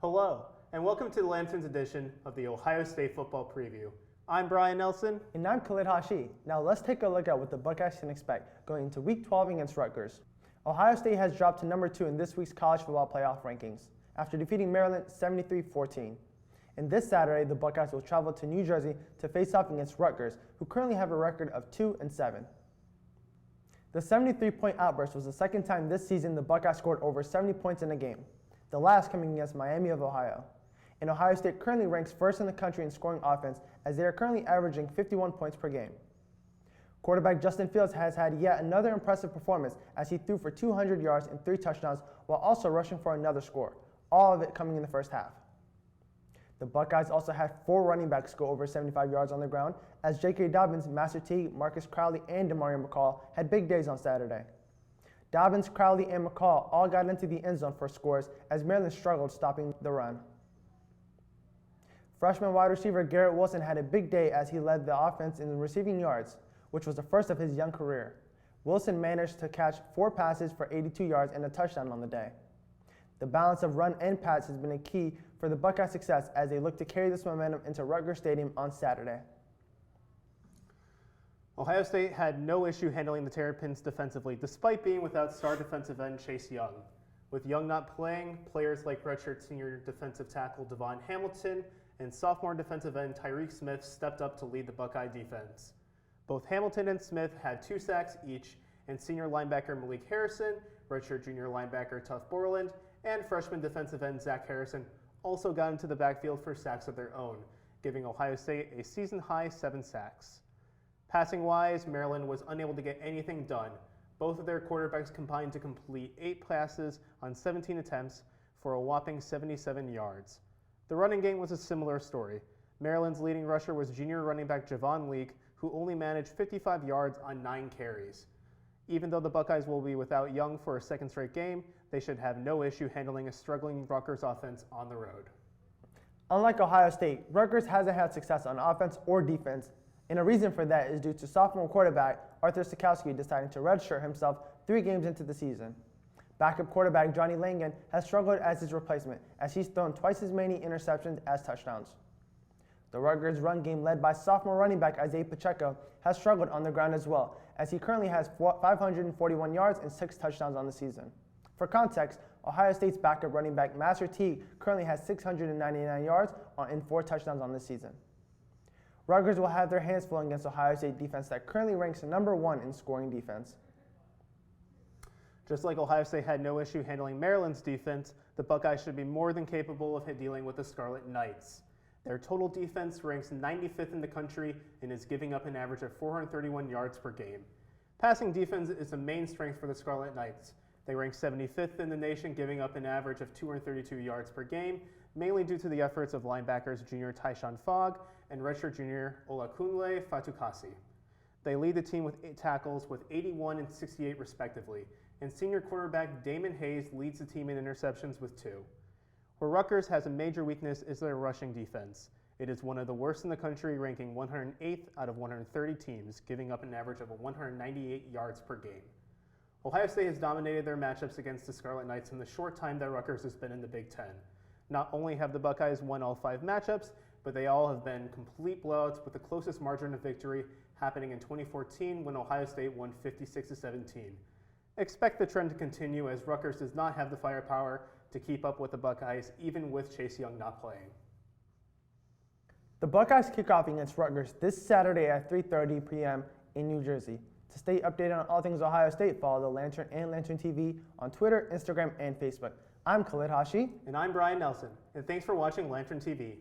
Hello, and welcome to the Lanterns edition of the Ohio State Football Preview. I'm Brian Nelson. And I'm Khalid. Now let's take a look at what the Buckeyes can expect going into Week 12 against Rutgers. Ohio State has dropped to number 2 in this week's college football playoff rankings after defeating Maryland 73-14. And this Saturday, the Buckeyes will travel to New Jersey to face off against Rutgers, who currently have a record of 2-7. The 73-point outburst was the second time this season the Buckeyes scored over 70 points in a game, the last coming against Miami of Ohio. And Ohio State currently ranks first in the country in scoring offense, as they are currently averaging 51 points per game. Quarterback Justin Fields has had yet another impressive performance as he threw for 200 yards and 3 touchdowns while also rushing for another score, all of it coming in the first half. The Buckeyes also had 4 running backs go over 75 yards on the ground, as J.K. Dobbins, Master Teague, Marcus Crowley, and Demario McCall had big days on Saturday. Dobbins, Crowley, and McCall all got into the end zone for scores as Maryland struggled stopping the run. Freshman wide receiver Garrett Wilson had a big day as he led the offense in receiving yards, which was the first of his young career. Wilson managed to catch 4 passes for 82 yards and a touchdown on the day. The balance of run and pass has been a key for the Buckeyes' success as they look to carry this momentum into Rutgers Stadium on Saturday. Ohio State had no issue handling the Terrapins defensively, despite being without star defensive end Chase Young. With Young not playing, players like redshirt senior defensive tackle Devon Hamilton and sophomore defensive end Tyreek Smith stepped up to lead the Buckeye defense. Both Hamilton and Smith had 2 sacks each, and senior linebacker Malik Harrison, redshirt junior linebacker Tuff Borland, and freshman defensive end Zach Harrison also got into the backfield for sacks of their own, giving Ohio State a season-high 7 sacks. Passing-wise, Maryland was unable to get anything done. Both of their quarterbacks combined to complete 8 passes on 17 attempts for a whopping 77 yards. The running game was a similar story. Maryland's leading rusher was junior running back Javon Leake, who only managed 55 yards on 9 carries. Even though the Buckeyes will be without Young for a second straight game, they should have no issue handling a struggling Rutgers offense on the road. Unlike Ohio State, Rutgers hasn't had success on offense or defense, and a reason for that is due to sophomore quarterback Arthur Sikowski deciding to redshirt himself 3 games into the season. Backup quarterback Johnny Langan has struggled as his replacement, as he's thrown twice as many interceptions as touchdowns. The Rutgers run game, led by sophomore running back Isaiah Pacheco, has struggled on the ground as well, as he currently has 541 yards and 6 touchdowns on the season. For context, Ohio State's backup running back Master Teague currently has 699 yards and 4 touchdowns on the season. Rutgers will have their hands full against Ohio State defense that currently ranks number 1 in scoring defense. Just like Ohio State had no issue handling Maryland's defense, the Buckeyes should be more than capable of dealing with the Scarlet Knights. Their total defense ranks 95th in the country and is giving up an average of 431 yards per game. Passing defense is a main strength for the Scarlet Knights. They rank 75th in the nation, giving up an average of 232 yards per game, mainly due to the efforts of linebackers junior Tyshawn Fogg and redshirt junior Olakunle Fatukasi. They lead the team with 8 tackles with 81 and 68 respectively, and senior quarterback Damon Hayes leads the team in interceptions with 2. Where Rutgers has a major weakness is their rushing defense. It is one of the worst in the country, ranking 108th out of 130 teams, giving up an average of 198 yards per game. Ohio State has dominated their matchups against the Scarlet Knights in the short time that Rutgers has been in the Big Ten. Not only have the Buckeyes won all 5 matchups, but they all have been complete blowouts, with the closest margin of victory happening in 2014 when Ohio State won 56-17. Expect the trend to continue, as Rutgers does not have the firepower to keep up with the Buckeyes, even with Chase Young not playing. The Buckeyes kick off against Rutgers this Saturday at 3:30 p.m. in New Jersey. To stay updated on all things Ohio State, follow the Lantern and Lantern TV on Twitter, Instagram, and Facebook. I'm Khalid. And I'm Brian Nelson, and thanks for watching Lantern TV.